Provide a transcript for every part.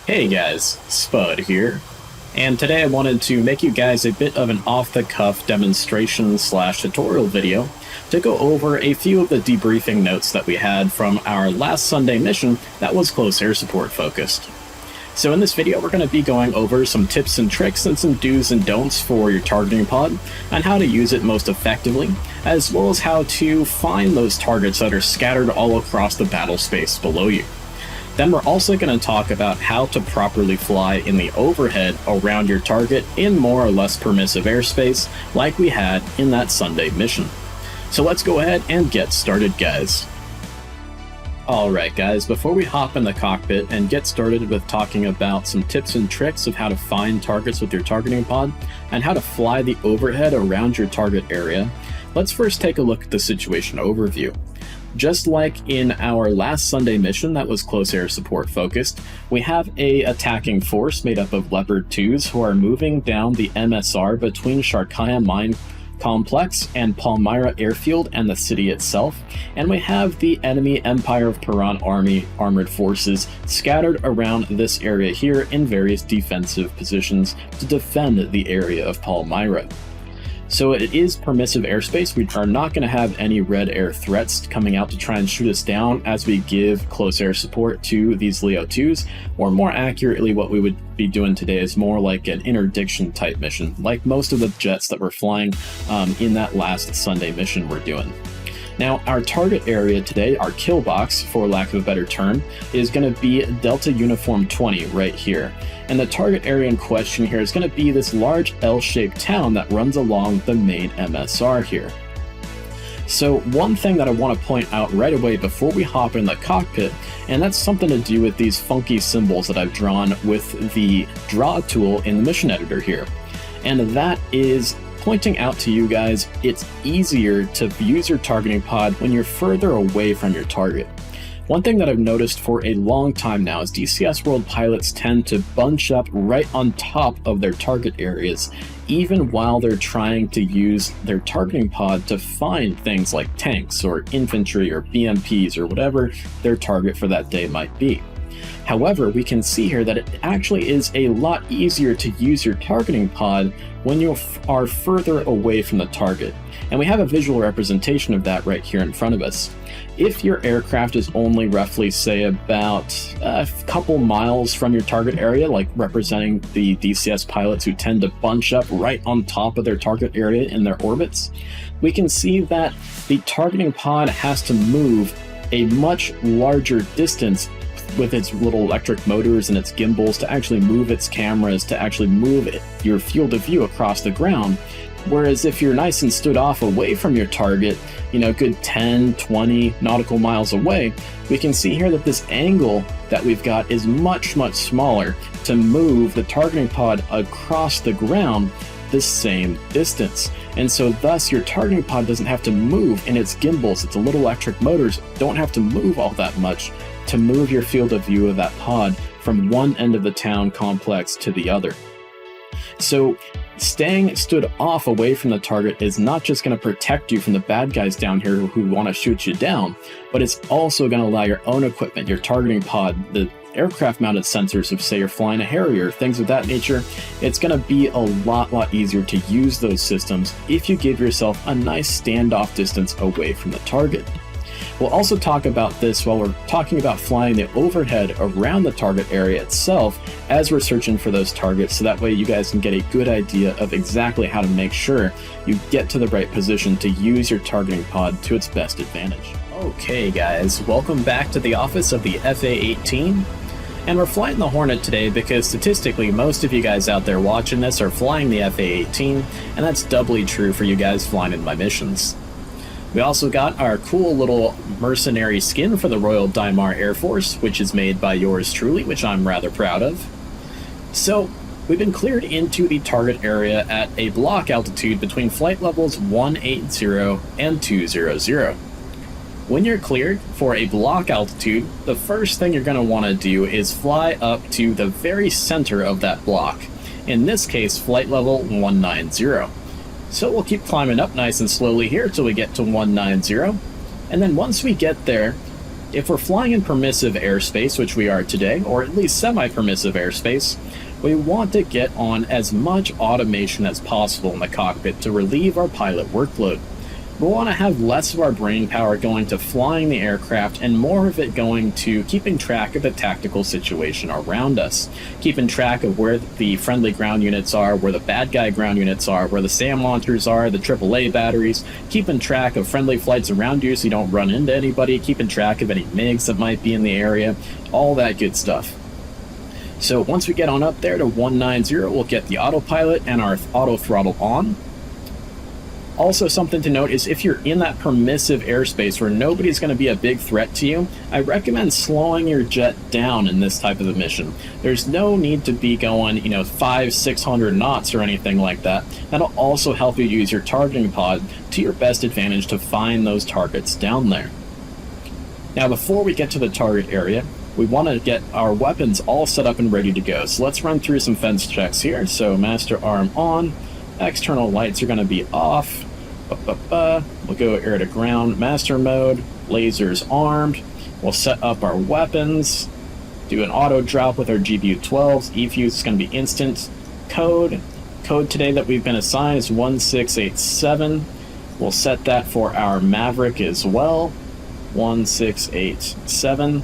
Hey guys, Spud here, and today I wanted to make you guys a bit of an off-the-cuff demonstration slash tutorial video to go over a few of the debriefing notes that we had from our last Sunday mission that was close air support focused. So in this video we're going to be going over some tips and tricks and some do's and don'ts for your targeting pod and how to use it most effectively, as well as how to find those targets that are scattered all across the battle space below you. Then we're also going to talk about how to properly fly in the overhead around your target in more or less permissive airspace like we had in that Sunday mission. So let's go ahead and get started, guys. Alright guys, before we hop in the cockpit and get started with talking about some tips and tricks of how to find targets with your targeting pod and how to fly the overhead around your target area, let's first take a look at the situation overview. Just like in our last Sunday mission that was close air support focused, we have a attacking force made up of Leopard 2s who are moving down the MSR between Sharkaya Mine Complex and Palmyra Airfield and the city itself, and we have the enemy Empire of Paran Army armored forces scattered around this area here in various defensive positions to defend the area of Palmyra. So it is permissive airspace. We are not going to have any red air threats coming out to try and shoot us down as we give close air support to these Leo 2s, or more accurately what we would be doing today is more like an interdiction type mission, like most of the jets that we're flying in that last Sunday mission we're doing. Now, our target area today, our kill box, for lack of a better term, is going to be Delta Uniform 20 right here. And the target area in question here is going to be this large L-shaped town that runs along the main MSR here. So one thing that I want to point out right away before we hop in the cockpit, and that's something to do with these funky symbols that I've drawn with the draw tool in the mission editor here. And that is pointing out to you guys, it's easier to use your targeting pod when you're further away from your target. One thing that I've noticed for a long time now is DCS World pilots tend to bunch up right on top of their target areas, even while they're trying to use their targeting pod to find things like tanks or infantry or BMPs or whatever their target for that day might be. However, we can see here that it actually is a lot easier to use your targeting pod when you are further away from the target. And we have a visual representation of that right here in front of us. If your aircraft is only roughly, say, about a couple miles from your target area, like representing the DCS pilots who tend to bunch up right on top of their target area in their orbits, we can see that the targeting pod has to move a much larger distance with its little electric motors and its gimbals to actually move its cameras, to actually move your field of view across the ground. Whereas if you're nice and stood off away from your target, you know, a good 10, 20 nautical miles away, we can see here that this angle that we've got is much, much smaller to move the targeting pod across the ground the same distance. And so thus your targeting pod doesn't have to move in its gimbals, its little electric motors don't have to move all that much to move your field of view of that pod from one end of the town complex to the other. So staying stood off away from the target is not just going to protect you from the bad guys down here who want to shoot you down, but it's also going to allow your own equipment, your targeting pod, the aircraft mounted sensors, if say you're flying a Harrier, things of that nature, it's going to be a lot easier to use those systems if you give yourself a nice standoff distance away from the target. We'll also talk about this while we're talking about flying the overhead around the target area itself as we're searching for those targets, so that way you guys can get a good idea of exactly how to make sure you get to the right position to use your targeting pod to its best advantage. Okay guys, welcome back to the office of the FA-18. And we're flying the Hornet today because statistically most of you guys out there watching this are flying the FA-18, and that's doubly true for you guys flying in my missions. We also got our cool little mercenary skin for the Royal Daimar Air Force, which is made by yours truly, which I'm rather proud of. So, we've been cleared into the target area at a block altitude between flight levels 180 and 200. When you're cleared for a block altitude, the first thing you're going to want to do is fly up to the very center of that block. In this case, flight level 190. So we'll keep climbing up nice and slowly here till we get to 190. And then once we get there, If we're flying in permissive airspace, which we are today, or at least semi-permissive airspace, we want to get on as much automation as possible in the cockpit to relieve our pilot workload. We want to have less of our brain power going to flying the aircraft and more of it going to keeping track of the tactical situation around us, keeping track of where the friendly ground units are, where the bad guy ground units are, where the SAM launchers are, the AAA batteries, keeping track of friendly flights around you so you don't run into anybody, keeping track of any MiGs that might be in the area, all that good stuff. So once we get on up there to 190, we'll get the autopilot and our auto throttle on. Also, something to note is if you're in that permissive airspace where nobody's going to be a big threat to you, I recommend slowing your jet down in this type of a mission. There's no need to be going, 500-600 knots or anything like that. That'll also help you use your targeting pod to your best advantage to find those targets down there. Now, before we get to the target area, we want to get our weapons all set up and ready to go. So let's run through some fence checks here. So master arm on, external lights are going to be off. We'll go air to ground, master mode, lasers armed. We'll set up our weapons, do an auto drop with our GBU-12s. E-fuse is going to be instant. Code today that we've been assigned is 1687. We'll set that for our Maverick as well, 1687.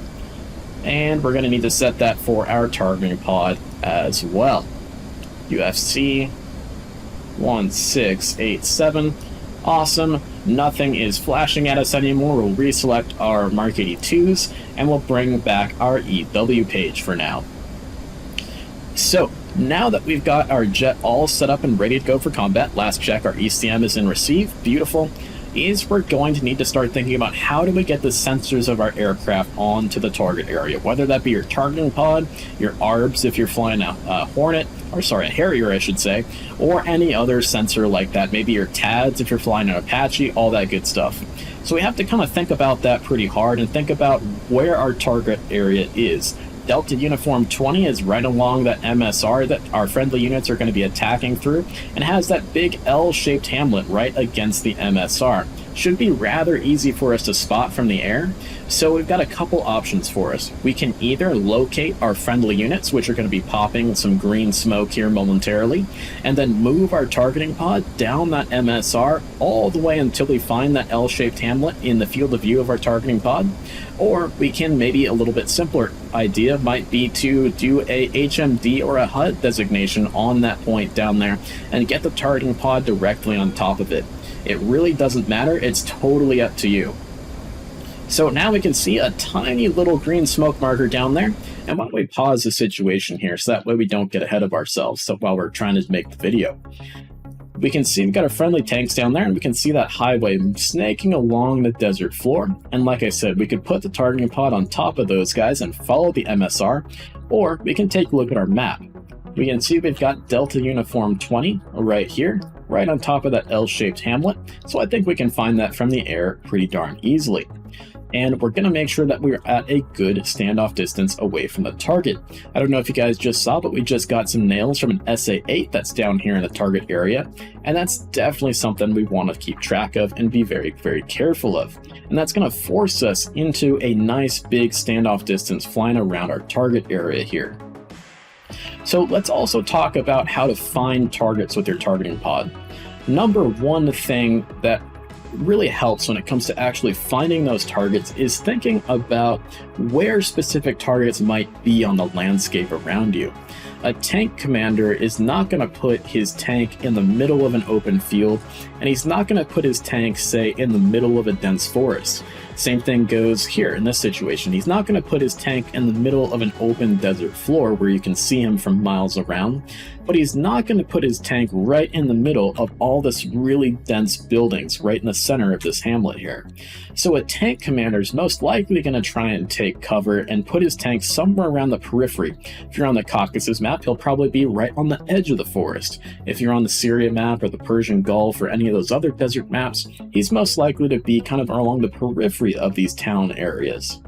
And we're going to need to set that for our targeting pod as well. UFC 1687. Awesome. Nothing is flashing at us anymore. We'll reselect our Mark 82s and we'll bring back our EW page for now. So now that we've got our jet all set up and ready to go for combat, last check, our ECM is in receive. Beautiful. We're going to need to start thinking about how do we get the sensors of our aircraft onto the target area, whether that be your targeting pod, your ARBs if you're flying a Hornet, or sorry, a Harrier I should say, or any other sensor like that, maybe your TADs if you're flying an Apache, all that good stuff. So we have to kind of think about that pretty hard and think about where our target area is. Delta Uniform 20 is right along that MSR that our friendly units are going to be attacking through and has that big L-shaped hamlet right against the MSR. Should be rather easy for us to spot from the air, so we've got a couple options for us. We can either locate our friendly units, which are going to be popping some green smoke here momentarily, and then move our targeting pod down that MSR all the way until we find that L-shaped hamlet in the field of view of our targeting pod. Or we can, maybe a little bit simpler idea might be to do a HMD or a HUD designation on that point down there and get the targeting pod directly on top of it. It really doesn't matter, it's totally up to you. So now we can see a tiny little green smoke marker down there, and why don't we pause the situation here so that way we don't get ahead of ourselves while we're trying to make the video. We can see we've got our friendly tanks down there, and we can see that highway snaking along the desert floor. And like I said, we could put the targeting pod on top of those guys and follow the MSR, or we can take a look at our map. We can see we've got Delta Uniform 20 right here, right on top of that L-shaped hamlet. So I think we can find that from the air pretty darn easily. And we're going to make sure that we're at a good standoff distance away from the target. I don't know if you guys just saw, but we just got some nails from an SA-8 that's down here in the target area. And that's definitely something we want to keep track of and be very, very careful of. And that's going to force us into a nice big standoff distance flying around our target area here. So let's also talk about how to find targets with your targeting pod. Number one thing that really helps when it comes to actually finding those targets is thinking about where specific targets might be on the landscape around you. A tank commander is not going to put his tank in the middle of an open field, and he's not going to put his tank, say, in the middle of a dense forest. Same thing goes here in this situation. He's not going to put his tank in the middle of an open desert floor where you can see him from miles around, but he's not going to put his tank right in the middle of all this really dense buildings right in the center of this hamlet here. So a tank commander is most likely going to try and take cover and put his tank somewhere around the periphery. If you're on the Caucasus map, he'll probably be right on the edge of the forest. If you're on the Syria map or the Persian Gulf or any of those other desert maps, he's most likely to be kind of along the periphery of these town areas.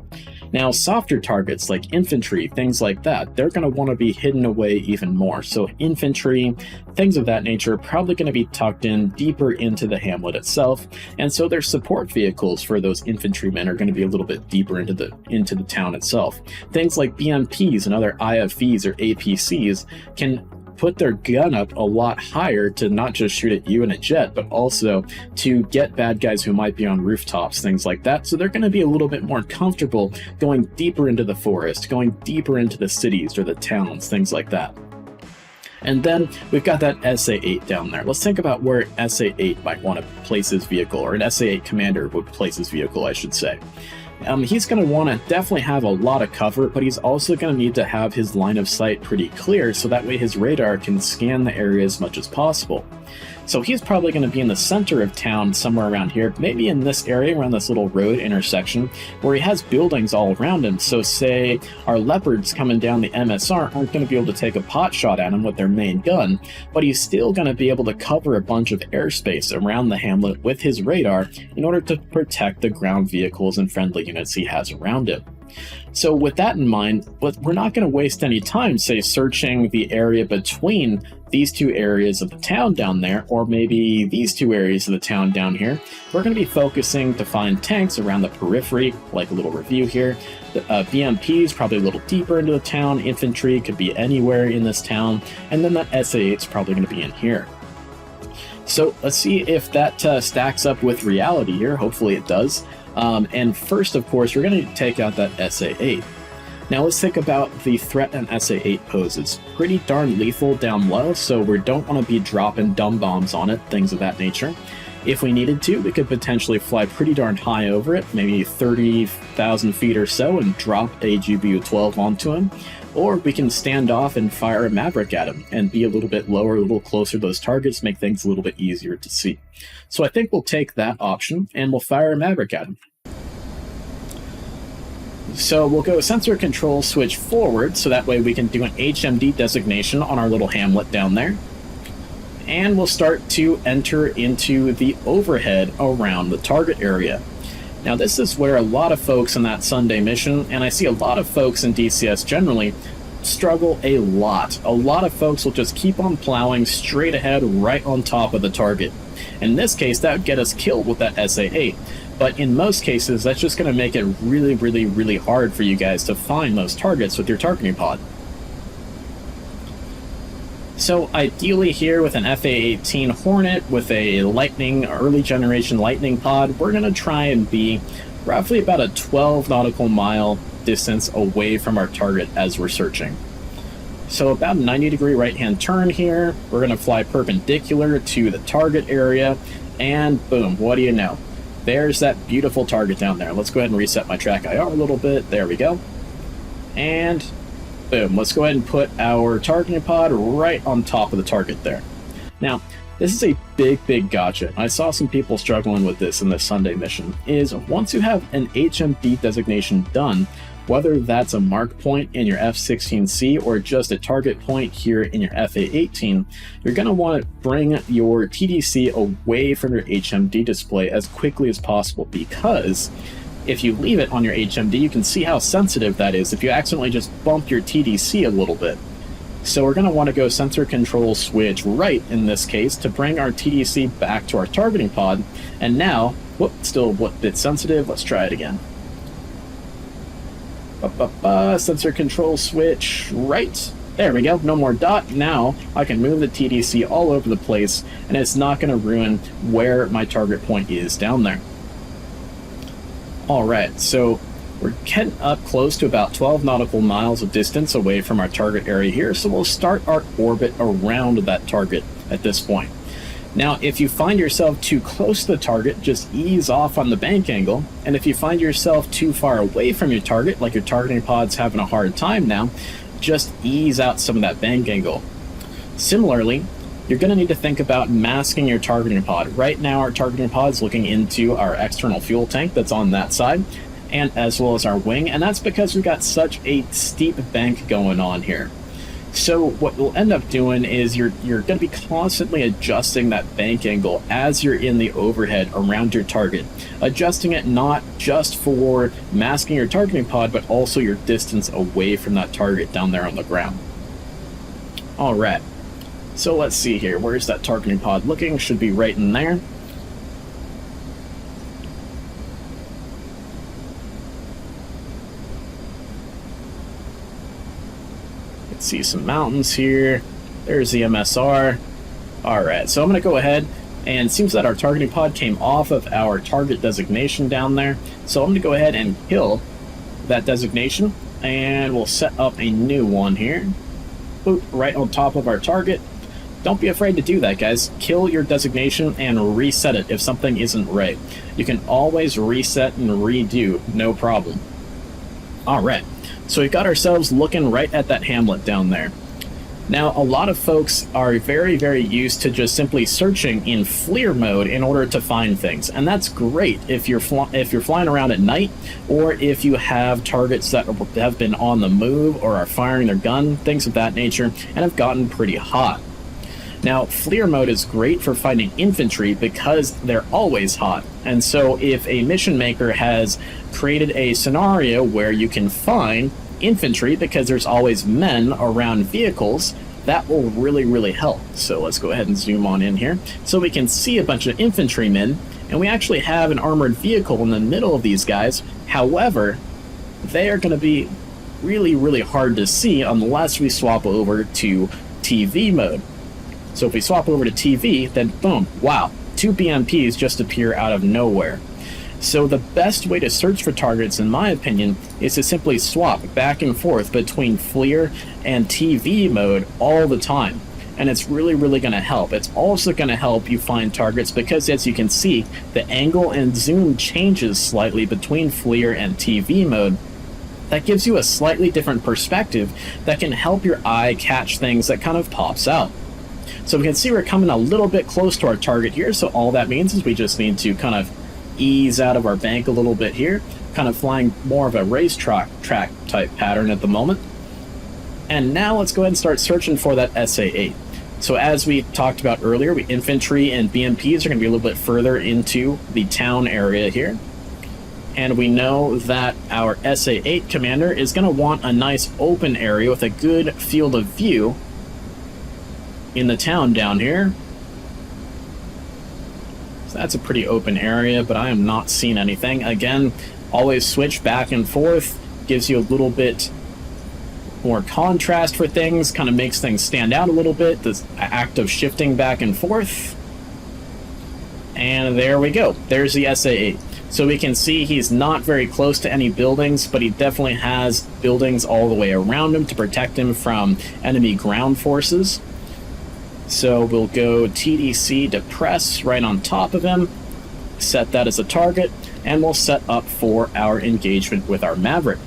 Now, softer targets like infantry, things like that, they're going to want to be hidden away even more. So infantry, things of that nature, are probably going to be tucked in deeper into the hamlet itself, and so their support vehicles for those infantrymen are going to be a little bit deeper into the town itself. Things like BMPs and other IFVs or APCs can put their gun up a lot higher to not just shoot at you in a jet, but also to get bad guys who might be on rooftops, things like that. So they're going to be a little bit more comfortable going deeper into the forest, going deeper into the cities or the towns, things like that. And then we've got that SA-8 down there. Let's think about where SA-8 might want to place his vehicle, or an SA-8 commander would place his vehicle, I should say. He's going to want to definitely have a lot of cover, but he's also going to need to have his line of sight pretty clear, so that way his radar can scan the area as much as possible. So he's probably going to be in the center of town, somewhere around here, maybe in this area around this little road intersection where he has buildings all around him. So say our leopards coming down the MSR aren't going to be able to take a pot shot at him with their main gun, but he's still going to be able to cover a bunch of airspace around the hamlet with his radar in order to protect the ground vehicles and friendly units he has around him. So with that in mind, we're not going to waste any time, say, searching the area between these two areas of the town down there, or maybe these two areas of the town down here. We're going to be focusing to find tanks around the periphery, like a little review here. The BMPs probably a little deeper into the town, infantry could be anywhere in this town, and then that SA-8 is probably going to be in here. So let's see if that stacks up with reality here. Hopefully it does. And first, of course, we're going to take out that SA-8. Now let's think about the threat an SA-8 poses. Pretty darn lethal down low, so we don't want to be dropping dumb bombs on it, things of that nature. If we needed to, we could potentially fly pretty darn high over it, maybe 30,000 feet or so, and drop a GBU-12 onto him. Or we can stand off and fire a Maverick at him and be a little bit lower, a little closer to those targets, make things a little bit easier to see. So I think we'll take that option and we'll fire a Maverick at him. So we'll go sensor control switch forward, so that way we can do an HMD designation on our little hamlet down there. And we'll start to enter into the overhead around the target area. Now this is where a lot of folks in that Sunday mission, and I see a lot of folks in DCS generally, struggle a lot. A lot of folks will just keep on plowing straight ahead right on top of the target. In this case, that would get us killed with that SA-8. But in most cases, that's just going to make it really, really, really hard for you guys to find those targets with your targeting pod. So ideally here with an A-18 Hornet with a early generation Lightning pod, we're going to try and be roughly about a 12 nautical mile distance away from our target as we're searching. So about a 90-degree right-hand turn here, we're going to fly perpendicular to the target area, and boom, what do you know? There's that beautiful target down there. Let's go ahead and reset my track IR a little bit. There we go. And boom, let's go ahead and put our targeting pod right on top of the target there. Now, this is a big gotcha. I saw some people struggling with this in this Sunday mission, is once you have an HMD designation done, whether that's a mark point in your F-16C or just a target point here in your FA-18, you're going to want to bring your TDC away from your HMD display as quickly as possible, because if you leave it on your HMD, you can see how sensitive that is if you accidentally just bump your TDC a little bit. So we're going to want to go sensor control switch right in this case to bring our TDC back to our targeting pod. And now, whoop, still a bit sensitive. Let's try it again. Sensor control switch right. There we go, no more dot. Now I can move the TDC all over the place and it's not going to ruin where my target point is down there. Alright, so we're getting up close to about 12 nautical miles of distance away from our target area here, so we'll start our orbit around that target at this point. Now, if you find yourself too close to the target, just ease off on the bank angle, and if you find yourself too far away from your target, like your targeting pod's having a hard time now, just ease out some of that bank angle. Similarly, you're going to need to think about masking your targeting pod. Right now, our targeting pod is looking into our external fuel tank that's on that side, and as well as our wing, and that's because we've got such a steep bank going on here. So what you'll end up doing is you're going to be constantly adjusting that bank angle as you're in the overhead around your target, adjusting it not just for masking your targeting pod, but also your distance away from that target down there on the ground. All right, so let's see here. Where's that targeting pod looking? Should be right in there. See some mountains here. There's the MSR. All right, so I'm going to go ahead, and it seems that our targeting pod came off of our target designation down there. So I'm going to go ahead and kill that designation, and we'll set up a new one here. Boop, right on top of our target. Don't be afraid to do that, guys. Kill your designation and reset it if something isn't right. You can always reset and redo, no problem. All right. So we've got ourselves looking right at that hamlet down there. Now, a lot of folks are very, very used to just simply searching in FLIR mode in order to find things, and that's great if you're flying around at night, or if you have targets that have been on the move or are firing their gun, things of that nature, and have gotten pretty hot. Now, FLIR mode is great for finding infantry because they're always hot. And so if a mission maker has created a scenario where you can find infantry because there's always men around vehicles, that will really, really help. So let's go ahead and zoom on in here. So we can see a bunch of infantrymen, and we actually have an armored vehicle in the middle of these guys. However, they are going to be really, really hard to see unless we swap over to TV mode. So if we swap over to TV, then boom, wow, 2 BMPs just appear out of nowhere. So the best way to search for targets, in my opinion, is to simply swap back and forth between FLIR and TV mode all the time. And it's really, really going to help. It's also going to help you find targets because, as you can see, the angle and zoom changes slightly between FLIR and TV mode. That gives you a slightly different perspective that can help your eye catch things that kind of pops out. So we can see we're coming a little bit close to our target here, so all that means is we just need to kind of ease out of our bank a little bit here, kind of flying more of a racetrack type pattern at the moment. And now let's go ahead and start searching for that SA-8. So as we talked about earlier, infantry and BMPs are going to be a little bit further into the town area here. And we know that our SA-8 commander is going to want a nice open area with a good field of view in the town down here. So that's a pretty open area, but I am not seeing anything. Again, always switch back and forth, gives you a little bit more contrast for things, kind of makes things stand out a little bit, this act of shifting back and forth. And there we go, there's the SA-8. So we can see he's not very close to any buildings, but he definitely has buildings all the way around him to protect him from enemy ground forces. So we'll go TDC depress right on top of him, set that as a target, and we'll set up for our engagement with our Maverick.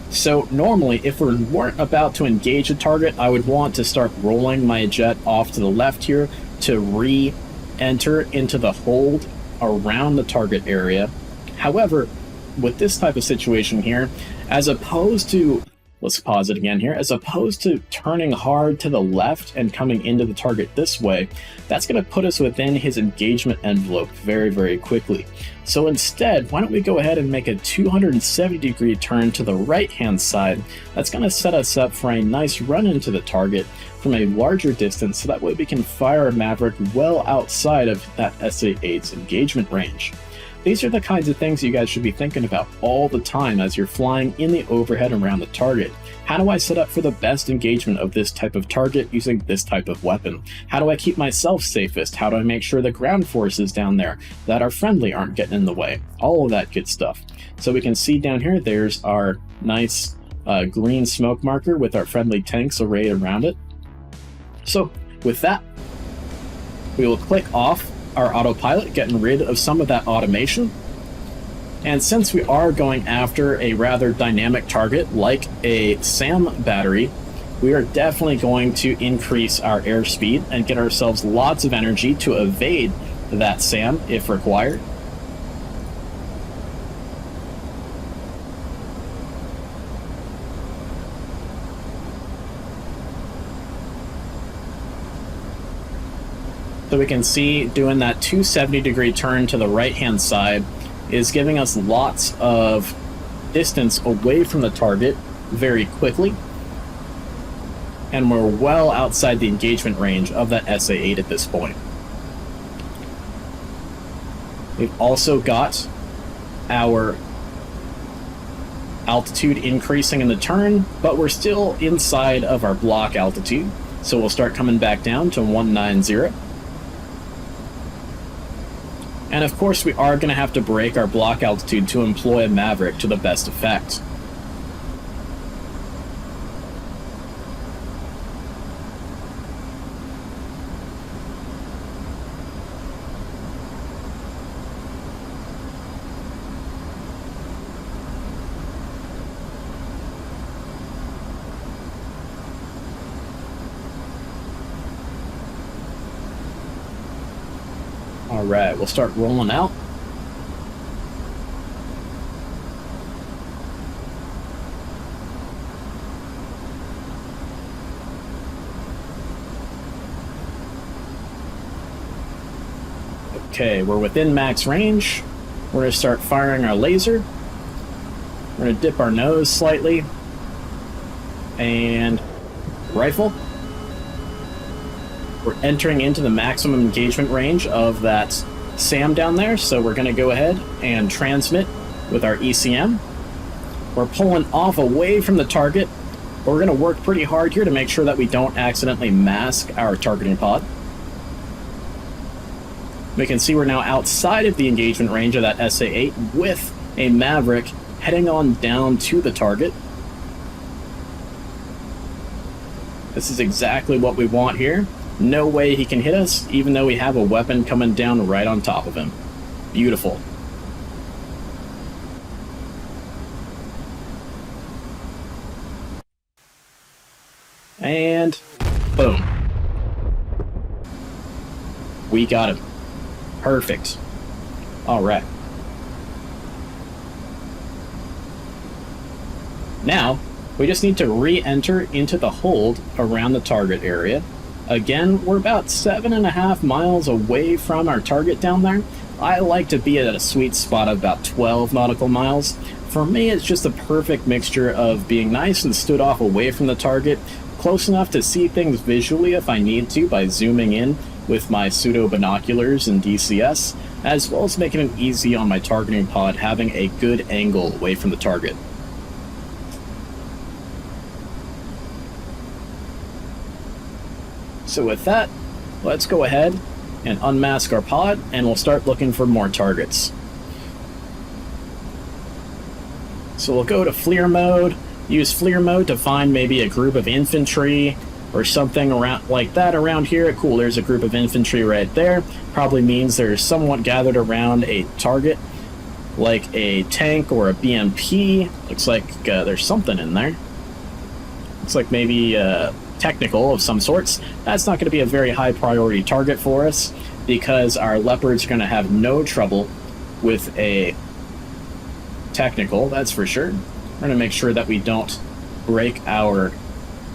So normally, if we weren't about to engage a target, I would want to start rolling my jet off to the left here to re-enter into the hold around the target area. However, with this type of situation here, as opposed to, let's pause it again here, as opposed to turning hard to the left and coming into the target this way, that's going to put us within his engagement envelope very, very quickly. So instead, why don't we go ahead and make a 270-degree turn to the right-hand side. That's going to set us up for a nice run into the target from a larger distance, so that way we can fire a Maverick well outside of that SA-8's engagement range. These are the kinds of things you guys should be thinking about all the time as you're flying in the overhead around the target. How do I set up for the best engagement of this type of target using this type of weapon? How do I keep myself safest? How do I make sure the ground forces down there that are friendly aren't getting in the way? All of that good stuff. So we can see down here, there's our nice green smoke marker with our friendly tanks arrayed around it. So with that, we will click off our autopilot, getting rid of some of that automation. And since we are going after a rather dynamic target like a SAM battery, we are definitely going to increase our airspeed and get ourselves lots of energy to evade that SAM if required. So we can see doing that 270-degree turn to the right-hand side is giving us lots of distance away from the target very quickly. And we're well outside the engagement range of that SA-8 at this point. We've also got our altitude increasing in the turn, but we're still inside of our block altitude. So we'll start coming back down to 190. And of course we are going to have to break our block altitude to employ a Maverick to the best effect. Alright, we'll start rolling out. Okay, we're within max range. We're going to start firing our laser. We're going to dip our nose slightly. And rifle. We're entering into the maximum engagement range of that SAM down there, so we're going to go ahead and transmit with our ECM. We're pulling off away from the target, but we're going to work pretty hard here to make sure that we don't accidentally mask our targeting pod. We can see we're now outside of the engagement range of that SA-8 with a Maverick heading on down to the target. This is exactly what we want here. No way he can hit us, even though we have a weapon coming down right on top of him. Beautiful. And boom. We got him. Perfect. All right. Now, we just need to re-enter into the hold around the target area. Again, we're about 7.5 miles away from our target down there. I like to be at a sweet spot of about 12 nautical miles. For me, it's just a perfect mixture of being nice and stood off away from the target, close enough to see things visually if I need to by zooming in with my pseudo binoculars and DCS, as well as making it easy on my targeting pod having a good angle away from the target. So with that, let's go ahead and unmask our pod, and we'll start looking for more targets. So we'll go to FLIR mode, use FLIR mode to find maybe a group of infantry or something around like that around here. Cool, there's a group of infantry right there. Probably means they're somewhat gathered around a target, like a tank or a BMP. Looks like there's something in there. Looks like maybe technical of some sorts. That's not going to be a very high priority target for us because our Leopards are going to have no trouble with a technical, that's for sure. We're going to make sure that we don't break our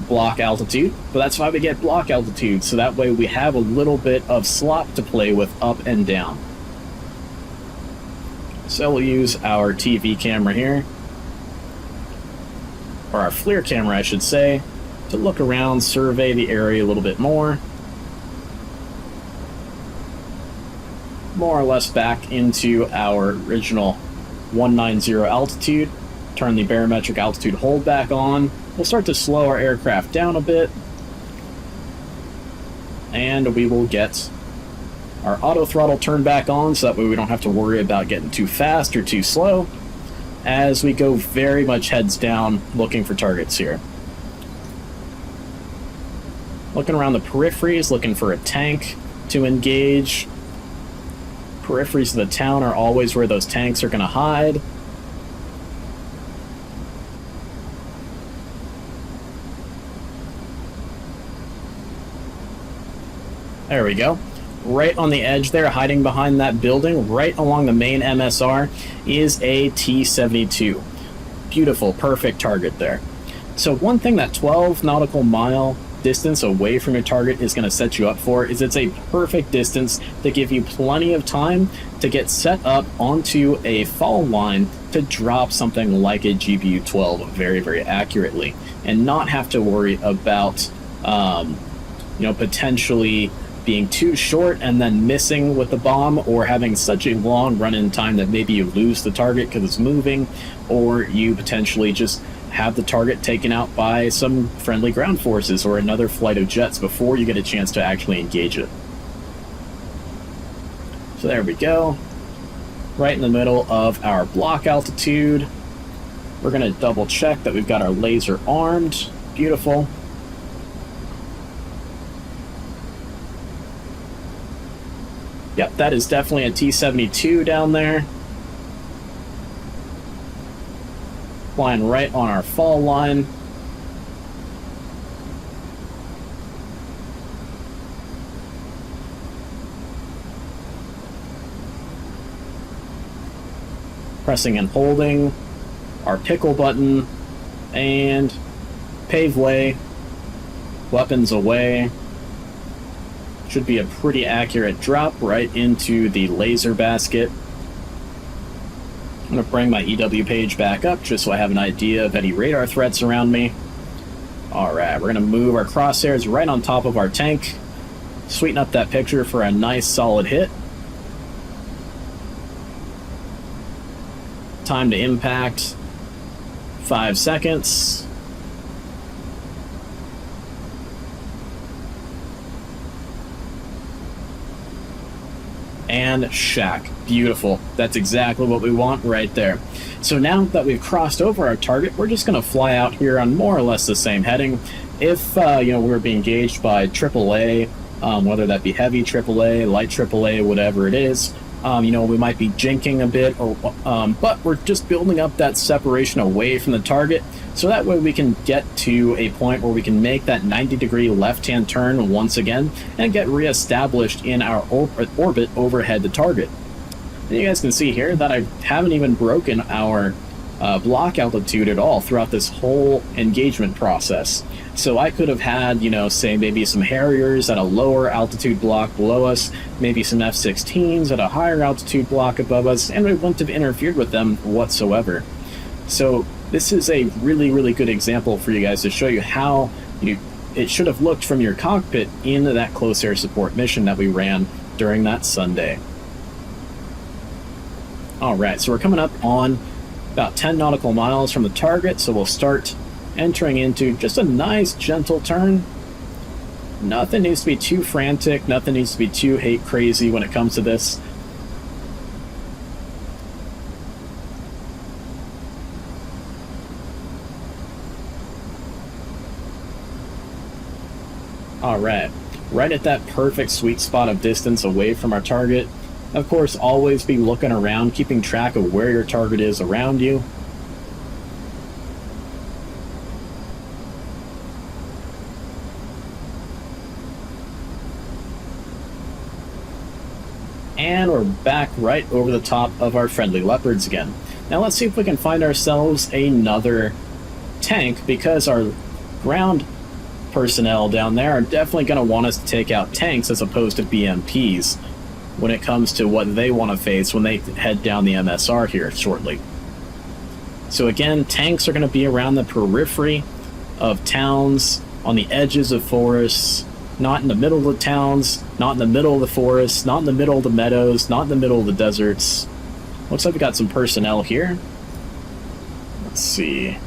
block altitude, but that's why we get block altitude, so that way we have a little bit of slop to play with up and down. So we'll use our TV camera here, or our FLIR camera I should say, to look around, survey the area a little bit more. More or less back into our original 190 altitude. Turn the barometric altitude hold back on. We'll start to slow our aircraft down a bit. And we will get our auto throttle turned back on so that way we don't have to worry about getting too fast or too slow as we go very much heads down looking for targets here. Looking around the peripheries, looking for a tank to engage. Peripheries of the town are always where those tanks are going to hide. There we go. Right on the edge there, hiding behind that building, right along the main MSR, is a T-72. Beautiful, perfect target there. So one thing that 12 nautical mile distance away from your target is going to set you up for is it's a perfect distance to give you plenty of time to get set up onto a fall line to drop something like a GPU 12 very, very accurately, and not have to worry about potentially being too short and then missing with the bomb, or having such a long run-in time that maybe you lose the target because it's moving, or you potentially just have the target taken out by some friendly ground forces or another flight of jets before you get a chance to actually engage it. So there we go. Right in the middle of our block altitude. We're going to double check that we've got our laser armed. Beautiful. Yep, that is definitely a T-72 down there. Flying right on our fall line. Pressing and holding our pickle button, and pave way, weapons away. Should be a pretty accurate drop right into the laser basket. I'm going to bring my EW page back up just so I have an idea of any radar threats around me. Alright, we're going to move our crosshairs right on top of our tank. Sweeten up that picture for a nice solid hit. Time to impact, 5 seconds. And shack. Beautiful. That's exactly what we want right there. So now that we've crossed over our target, we're just going to fly out here on more or less the same heading. If we're being engaged by AAA, whether that be heavy AAA, light AAA, whatever it is, we might be jinking a bit, but we're just building up that separation away from the target, so that way we can get to a point where we can make that 90-degree left-hand turn once again and get reestablished in our orbit overhead the target. And you guys can see here that I haven't even broken our block altitude at all throughout this whole engagement process. So I could have had, say maybe some Harriers at a lower altitude block below us, maybe some F-16s at a higher altitude block above us, and we wouldn't have interfered with them whatsoever. So this is a really, really good example for you guys to show you how it should have looked from your cockpit in that close air support mission that we ran during that Sunday. Alright, so we're coming up on about 10 nautical miles from the target, so we'll start entering into just a nice gentle turn. Nothing needs to be too frantic, nothing needs to be too hate crazy when it comes to this. Alright, right at that perfect sweet spot of distance away from our target. Of course, always be looking around, keeping track of where your target is around you. And we're back right over the top of our friendly Leopards again. Now let's see if we can find ourselves another tank, because our ground personnel down there are definitely going to want us to take out tanks as opposed to BMPs when it comes to what they want to face when they head down the MSR here shortly. So again, tanks are going to be around the periphery of towns, on the edges of forests, not in the middle of the towns, not in the middle of the forests, not in the middle of the meadows, not in the middle of the deserts. Looks like we got some personnel here. Let's see.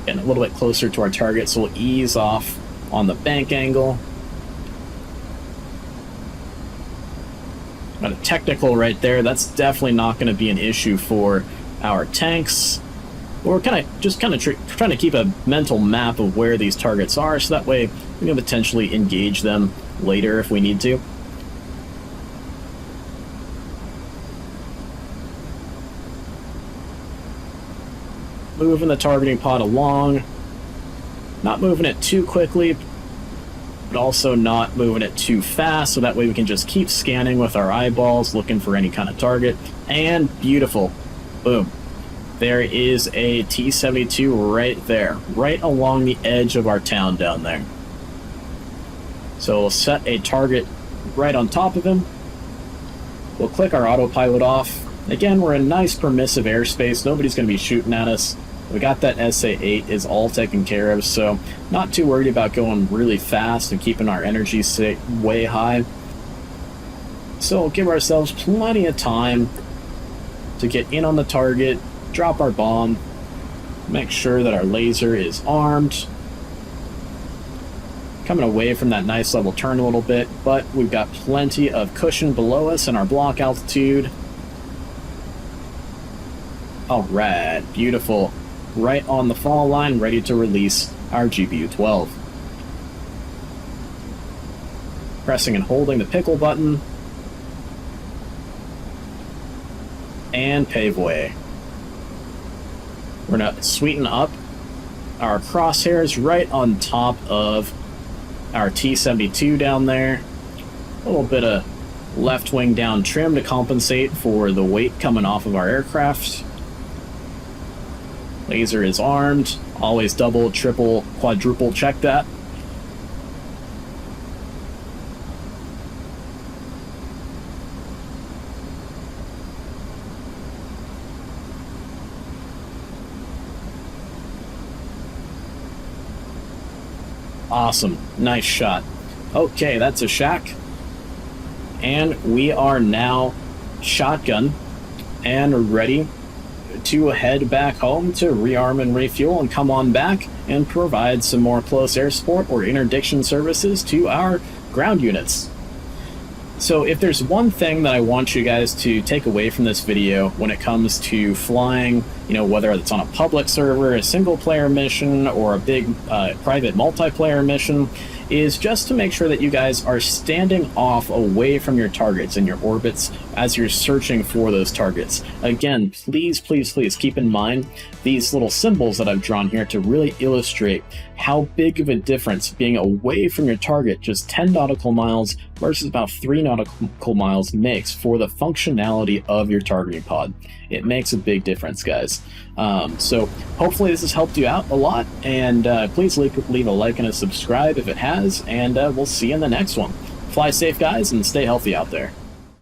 Getting a little bit closer to our target, so we'll ease off on the bank angle. Got a technical right there. That's definitely not going to be an issue for our tanks. We're trying to keep a mental map of where these targets are, so that way we can potentially engage them later if we need to. Moving the targeting pod along. Not moving it too quickly, but also not moving it too fast, so that way we can just keep scanning with our eyeballs, looking for any kind of target. And beautiful. Boom. There is a T-72 right there, right along the edge of our town down there. So we'll set a target right on top of him. We'll click our autopilot off. Again, we're in nice permissive airspace. Nobody's going to be shooting at us. We got that SA-8 is all taken care of, so not too worried about going really fast and keeping our energy way high. So we'll give ourselves plenty of time to get in on the target, drop our bomb, make sure that our laser is armed. Coming away from that nice level turn a little bit, but we've got plenty of cushion below us and our block altitude. Alright, beautiful. Right on the fall line, ready to release our GPU-12. Pressing and holding the pickle button. And pave way. We're going to sweeten up our crosshairs right on top of our T-72 down there. A little bit of left wing down trim to compensate for the weight coming off of our aircraft. Laser is armed. Always double, triple, quadruple check that. Awesome. Nice shot. Okay, that's a shack. And we are now shotgun and ready to head back home to rearm and refuel and come on back and provide some more close air support or interdiction services to our ground units. So if there's one thing that I want you guys to take away from this video when it comes to flying, you know, whether it's on a public server, a single player mission, or a big private multiplayer mission, is just to make sure that you guys are standing off away from your targets and your orbits as you're searching for those targets. Again, please, please, please keep in mind these little symbols that I've drawn here to really illustrate how big of a difference being away from your target, just 10 nautical miles versus about 3 nautical miles, makes for the functionality of your targeting pod. It makes a big difference, guys. So hopefully this has helped you out a lot, and please leave a like and a subscribe if it has, and we'll see you in the next one. Fly safe, guys, and stay healthy out there.